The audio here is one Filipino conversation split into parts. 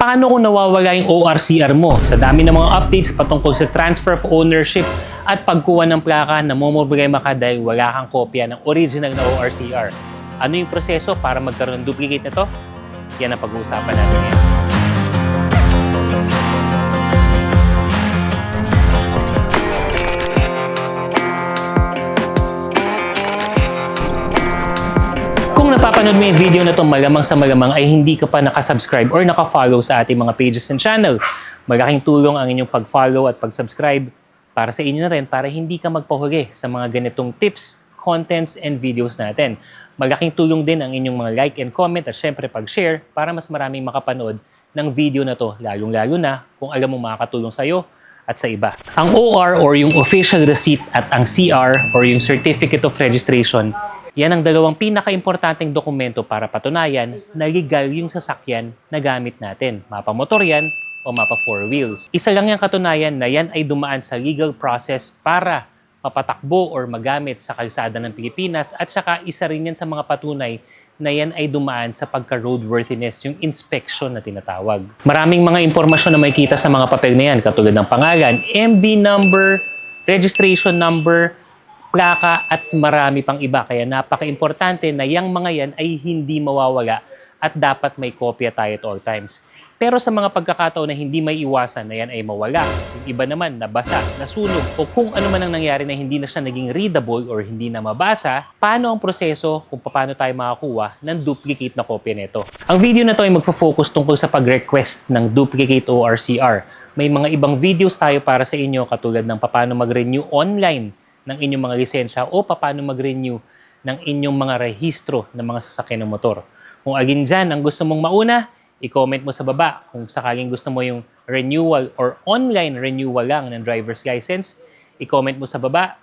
Paano kung nawawala yung ORCR mo? Sa dami ng mga updates patungkol sa transfer of ownership at pagkuha ng plaka, namomroblema ka dahil wala kang kopya ng original na ORCR. Ano yung proseso para magkaroon ng duplicate na to? Yan ang pag-uusapan natin ngayon. Kung napapanood mo yung video na to, malamang sa malamang ay hindi ka pa nakasubscribe or nakafollow sa ating mga pages and channel. Malaking tulong ang inyong pag-follow at pag-subscribe para sa inyo na rin para hindi ka magpahuli sa mga ganitong tips, contents, and videos natin. Malaking tulong din ang inyong mga like and comment at syempre pag-share para mas maraming makapanood ng video na to, lalong-lalo na kung alam mo makakatulong sa'yo at sa iba. Ang OR or yung official receipt at ang CR or yung certificate of registration, yan ang dalawang pinaka-importanteng dokumento para patunayan na legal yung sasakyan na gamit natin. Mapa-motor yan o mapa-four wheels. Isa lang yung katunayan na yan ay dumaan sa legal process para mapatakbo or magamit sa kalsada ng Pilipinas at saka isa rin yan sa mga patunay na yan ay dumaan sa pagka-roadworthiness, yung inspection na tinatawag. Maraming mga impormasyon na makikita sa mga papel na yan katulad ng pangalan, MV number, registration number, plaka at marami pang iba. Kaya napaka-importante na yung mga yan ay hindi mawawala at dapat may kopya tayo at all times. Pero sa mga pagkakataon na hindi may iwasan na yan ay mawala, yung iba naman nabasa, nasunog o kung ano man ang nangyari na hindi na siya naging readable or hindi na mabasa, paano ang proseso kung paano tayo makakuha ng duplicate na kopya nito? Ang video na to ay magfo-focus tungkol sa pag-request ng duplicate ORCR. May mga ibang videos tayo para sa inyo katulad ng paano mag-renew online ng inyong mga lisensya o paano mag-renew ng inyong mga rehistro ng mga sasakyan ng motor. Kung agin dyan ang gusto mong mauna, i-comment mo sa baba. Kung sakaling gusto mo yung renewal or online renewal lang ng driver's license, i-comment mo sa baba,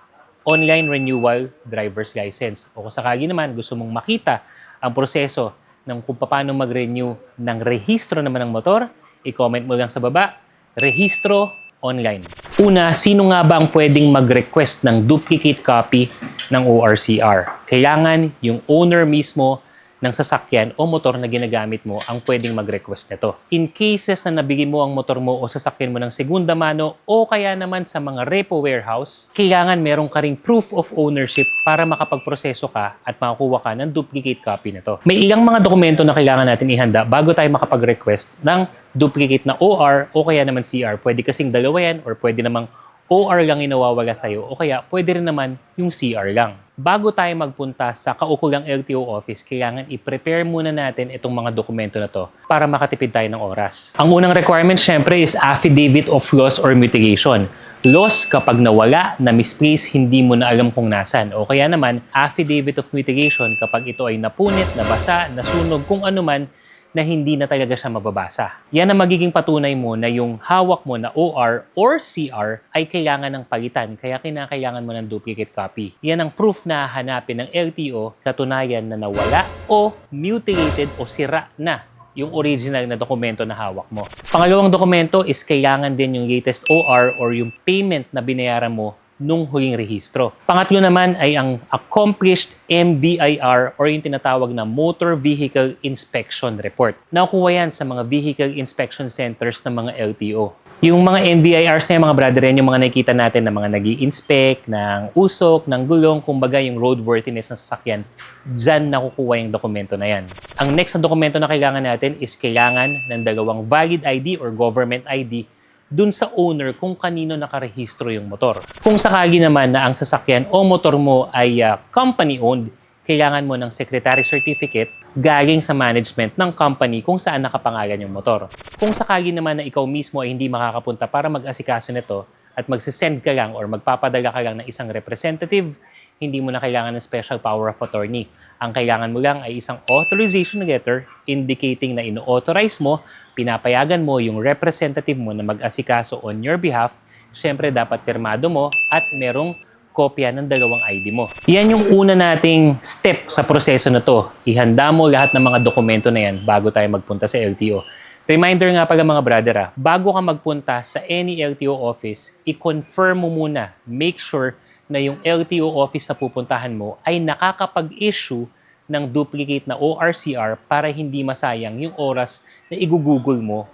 online renewal driver's license. O kung sakali naman gusto mong makita ang proseso ng kung paano mag-renew ng rehistro naman ng motor, i-comment mo lang sa baba, rehistro online. Una, sino nga ba ang pwedeng mag-request ng duplicate copy ng ORCR? Kailangan yung owner mismo ng sasakyan o motor na ginagamit mo ang pwedeng mag-request nito. In cases na nabigay mo ang motor mo o sasakyan mo ng segunda mano o kaya naman sa mga repo warehouse, kailangan meron ka ring proof of ownership para makapagproseso ka at makakuha ka ng duplicate copy nito. May ilang mga dokumento na kailangan natin ihanda bago tayo makapag-request ng duplicate na OR o kaya naman CR. Pwede kasing dalawa yan or pwede namang OR lang inawawala sa'yo o kaya pwede rin naman yung CR lang. Bago tayo magpunta sa kaukulang LTO office, kailangan i-prepare muna natin itong mga dokumento na to para makatipid tayo ng oras. Ang unang requirement syempre is affidavit of loss or mitigation. Loss kapag nawala, na-misplace, hindi mo na alam kung nasan. O kaya naman, affidavit of mitigation kapag ito ay napunit, nabasa, nasunog, kung ano man, na hindi na talaga siya mababasa. Yan ang magiging patunay mo na yung hawak mo na OR or CR ay kailangan ng palitan, kaya kinakailangan mo ng duplicate copy. Yan ang proof na hanapin ng LTO, katunayan na nawala o mutilated o sira na yung original na dokumento na hawak mo. Pangalawang dokumento is kailangan din yung latest OR or yung payment na binayaran mo nung huling rehistro. Pangatlo naman ay ang accomplished MVIR or yung tinatawag na Motor Vehicle Inspection Report. Nakukuha yan sa mga vehicle inspection centers ng mga LTO. Yung mga MVIRs na mga brother, yan yung mga nakikita natin na mga nag-i-inspect ng usok, ng gulong, kumbaga yung roadworthiness ng sasakyan, dyan nakukuha yung dokumento na yan. Ang next na dokumento na kailangan natin is kailangan ng dalawang valid ID or government ID dun sa owner kung kanino nakarehistro yung motor. Kung sakali naman na ang sasakyan o motor mo ay company-owned, kailangan mo ng secretary certificate galing sa management ng company kung saan nakapangalan yung motor. Kung sakali naman na ikaw mismo ay hindi makakapunta para mag-asikaso nito at magsisend ka lang or magpapadala ka lang ng isang representative, hindi mo na kailangan ng special power of attorney. Ang kailangan mo lang ay isang authorization letter indicating na ino-authorize mo, pinapayagan mo yung representative mo na mag-asikaso on your behalf. Siyempre, dapat pirmado mo at merong kopya ng dalawang ID mo. Yan yung una nating step sa proseso na to. Ihanda mo lahat ng mga dokumento na yan bago tayo magpunta sa LTO. Reminder nga pala mga brother, bago ka magpunta sa any LTO office, i-confirm mo muna, make sure na yung LTO office na pupuntahan mo ay nakakapag-issue ng duplicate na ORCR para hindi masayang yung oras na igugugol mo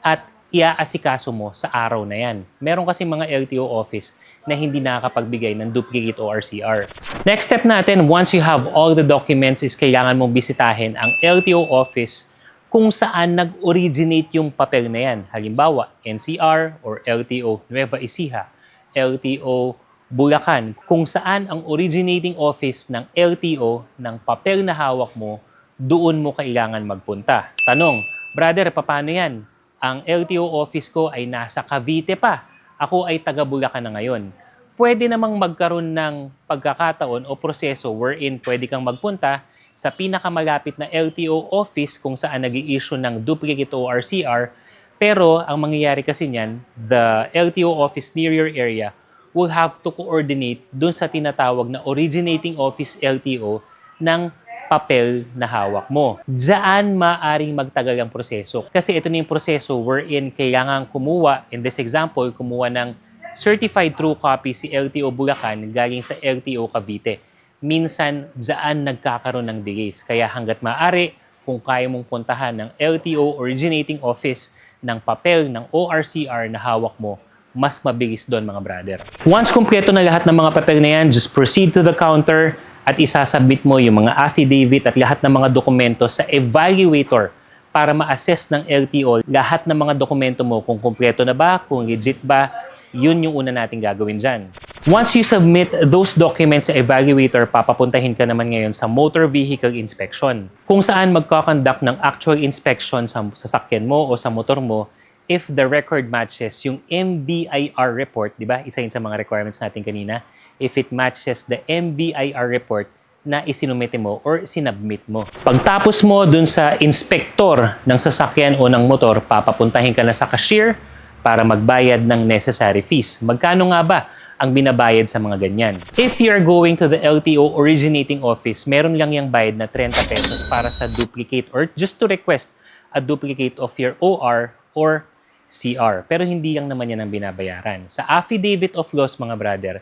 at iaasikaso mo sa araw na yan. Meron kasi mga LTO office na hindi nakakapagbigay ng duplicate ORCR. Next step natin, once you have all the documents, is kailangan mong bisitahin ang LTO office kung saan nag-originate yung papel na yan. Halimbawa, NCR or LTO Nueva Ecija, LTO Bulacan, kung saan ang originating office ng LTO ng papel na hawak mo, doon mo kailangan magpunta. Tanong, brother, paano yan? Ang LTO office ko ay nasa Cavite pa. Ako ay taga Bulacan na ngayon. Pwede namang magkaroon ng pagkakataon o proseso wherein pwede kang magpunta sa pinakamalapit na LTO office kung saan nag-i-issue ng duplicate ORCR. Pero ang mangyayari kasi niyan, the LTO office near your area will have to coordinate dun sa tinatawag na originating office LTO ng papel na hawak mo. Diyan maaring magtagal ang proseso. Kasi ito na yung proseso wherein kailangan kumuha, in this example, kumuha ng certified true copy si LTO Bulacan galing sa LTO Cavite. Minsan, diyan nagkakaroon ng delays. Kaya hanggat maaari, kung kaya mong puntahan ng LTO originating office ng papel ng ORCR na hawak mo, mas mabilis doon mga brother. Once kumpleto na lahat ng mga papel na yan, just proceed to the counter at isasubmit mo yung mga affidavit at lahat ng mga dokumento sa evaluator para ma-assess ng LTO lahat ng mga dokumento mo kung kumpleto na ba, kung legit ba, yun yung una natin gagawin dyan. Once you submit those documents sa evaluator, papapuntahin ka naman ngayon sa motor vehicle inspection, kung saan magkakonduct ng actual inspection sa sasakyan mo o sa motor mo if the record matches yung MVIR report, di ba? Isa yun sa mga requirements natin kanina. If it matches the MVIR report na isinumite mo or sinubmit mo. Pagtapos mo dun sa inspector ng sasakyan o ng motor, papapuntahin ka na sa cashier para magbayad ng necessary fees. Magkano nga ba ang binabayad sa mga ganyan? If you're going to the LTO originating office, meron lang yung bayad na 30 pesos para sa duplicate or just to request a duplicate of your OR or CR. Pero hindi lang naman yan ang binabayaran. Sa affidavit of loss, mga brother,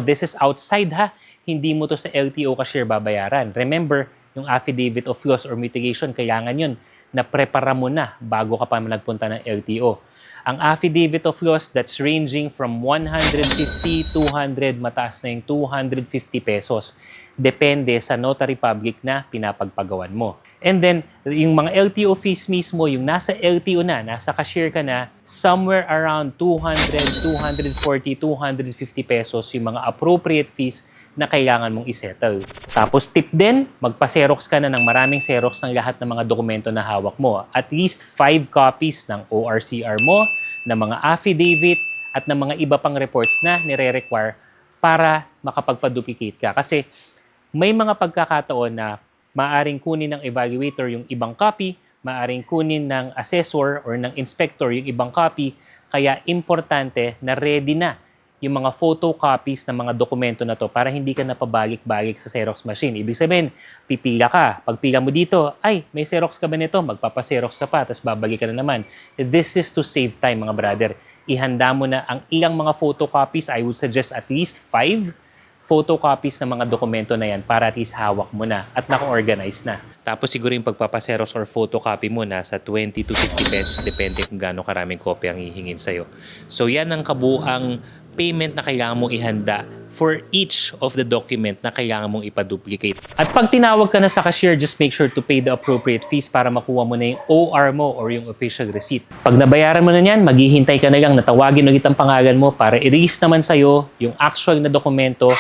this is outside ha. Hindi mo to sa LTO cashier babayaran. Remember, yung affidavit of loss or mitigation, kailangan yun na prepara mo na bago ka pa nagpunta ng LTO. Ang affidavit of loss, that's ranging from 150, 200, mataas na yung 250 pesos. Depende sa notary public na pinapagpagawan mo. And then, yung mga LTO fees mismo, yung nasa LTO na, nasa cashier ka na, somewhere around 200, 240, 250 pesos yung mga appropriate fees na kailangan mong isettle. Tapos tip din, magpa-xerox ka na ng maraming xerox ng lahat ng mga dokumento na hawak mo. At least 5 copies ng ORCR mo, ng mga affidavit, at ng mga iba pang reports na nire-require para makapagpa-duplicate ka. Kasi may mga pagkakataon na maaring kunin ng evaluator yung ibang copy, maaring kunin ng assessor or ng inspector yung ibang copy, kaya importante na ready na yung mga photocopies ng mga dokumento na to para hindi ka napabalik-balik sa Xerox machine. Ibig sabihin, pipila ka. Pag pila mo dito, ay, may Xerox ka ba nito? Magpapa-Xerox ka pa, tapos babalik ka na naman. This is to save time, mga brother. Ihanda mo na ang ilang mga photocopies. I would suggest at least 5 photocopies ng mga dokumento na yan para at least hawak mo na at naka-organize na. Tapos siguro yung pagpapaseros or photocopy mo na sa 20 to 50 pesos depende kung gaano karaming kopya ang hihingin sa'yo. So yan ang kabuang payment na kailangan mong ihanda for each of the document na kailangan mong ipaduplicate. At pag tinawag ka na sa cashier, just make sure to pay the appropriate fees para makuha mo na yung OR mo or yung official receipt. Pag nabayaran mo na yan, maghihintay ka na lang na tawagin ulit ang pangalan mo para i-release naman sa'yo yung actual na dokumento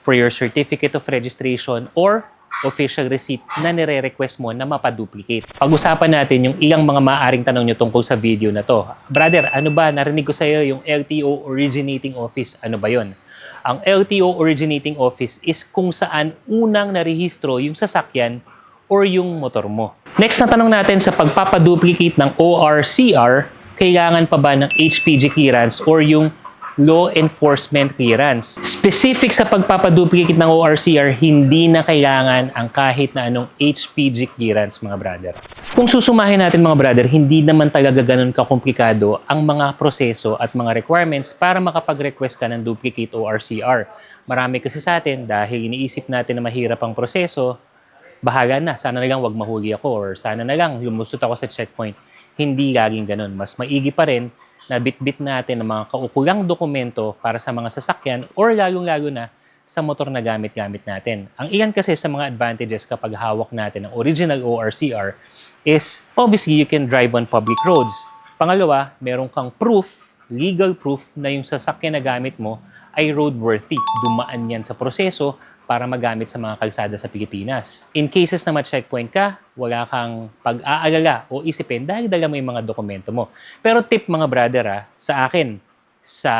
for your certificate of registration or official receipt na nire-request mo na mapaduplicate. Pag-usapan natin yung ilang mga maaaring tanong nyo tungkol sa video na to. Brother, ano ba? Narinig ko sa'yo yung LTO originating office. Ano ba yon? Ang LTO originating office is kung saan unang narehistro yung sasakyan or yung motor mo. Next na tanong natin sa pagpapaduplicate ng ORCR, kailangan pa ba ng HPG clearance or yung law enforcement clearance? Specific sa pagpapaduplicate ng ORCR, hindi na kailangan ang kahit na anong HPG clearance, mga brother. Kung susumahin natin, mga brother, hindi naman talaga ganun kakomplikado ang mga proseso at mga requirements para makapag-request ka ng duplicate ORCR. Marami kasi sa atin, dahil iniisip natin na mahirap ang proseso, bahala na, sana na lang wag mahuli ako or sana na lang lumusot ako sa checkpoint. Hindi laging ganun. Mas maigi pa rin na bitbit natin ng mga kaukulang dokumento para sa mga sasakyan or lalong-lalo na sa motor na gamit-gamit natin. Ang ilan kasi sa mga advantages kapag hawak natin ang original ORCR is obviously you can drive on public roads. Pangalawa, meron kang proof, legal proof na yung sasakyan na gamit mo ay roadworthy. Dumaan yan sa proseso para magamit sa mga kalsada sa Pilipinas. In cases na ma-checkpoint ka, wala kang pag-aalala o isipin dahil dala mo yung mga dokumento mo. Pero tip mga brother sa akin, sa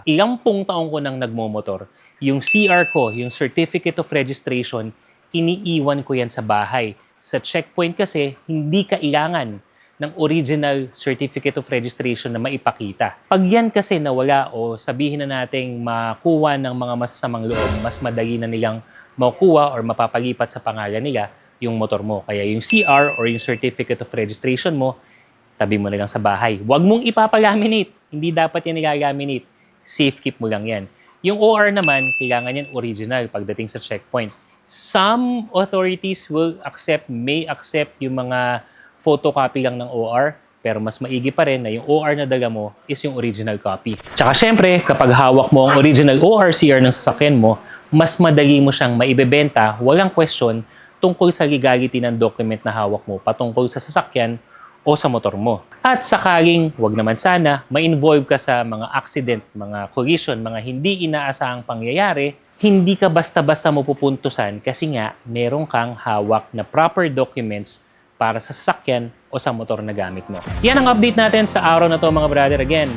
ilang taong ko nang nagmomotor, yung CR ko, yung Certificate of Registration, iniiwan ko yan sa bahay. Sa checkpoint kasi, hindi kailangan ng original Certificate of Registration na maipakita. Pag yan kasi nawala o sabihin na nating makuha ng mga masasamang loob, mas madali na nilang makuha or mapapalipat sa pangalan nila yung motor mo. Kaya yung CR or yung Certificate of Registration mo, tabi mo na lang sa bahay. Huwag mong ipapalaminate. Hindi dapat yan nilalaminate. Safe keep mo lang yan. Yung OR naman, kailangan yan original pagdating sa checkpoint. Some authorities may accept yung mga photocopy lang ng OR, pero mas maigi pa rin na yung OR na dala mo is yung original copy. Tsaka syempre, kapag hawak mo ang original ORCR ng sasakyan mo, mas madali mo siyang maibebenta, walang question, tungkol sa legality ng document na hawak mo patungkol sa sasakyan o sa motor mo. At sakaling, wag naman sana, ma-involve ka sa mga accident, mga collision, mga hindi inaasahang pangyayari, hindi ka basta-basta mapupuntusan kasi nga meron kang hawak na proper documents para sa sasakyan o sa motor na gamit mo. Yan ang update natin sa araw na to mga brother. Again,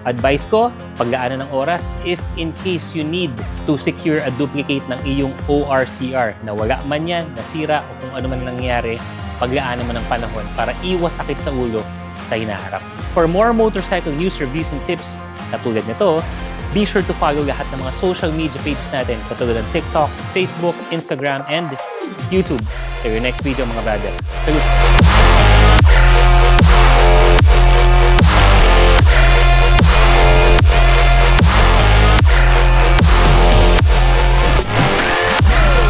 advice ko, paglaanan ng oras if in case you need to secure a duplicate ng iyong ORCR na wala man yan, nasira o kung ano man nangyari, paglaanan mo ng panahon para iwas sakit sa ulo sa hinaharap. For more motorcycle news, reviews, and tips katulad nito, be sure to follow lahat ng mga social media pages natin katulad ng TikTok, Facebook, Instagram, and YouTube. Sa your next video mga brother. Salute!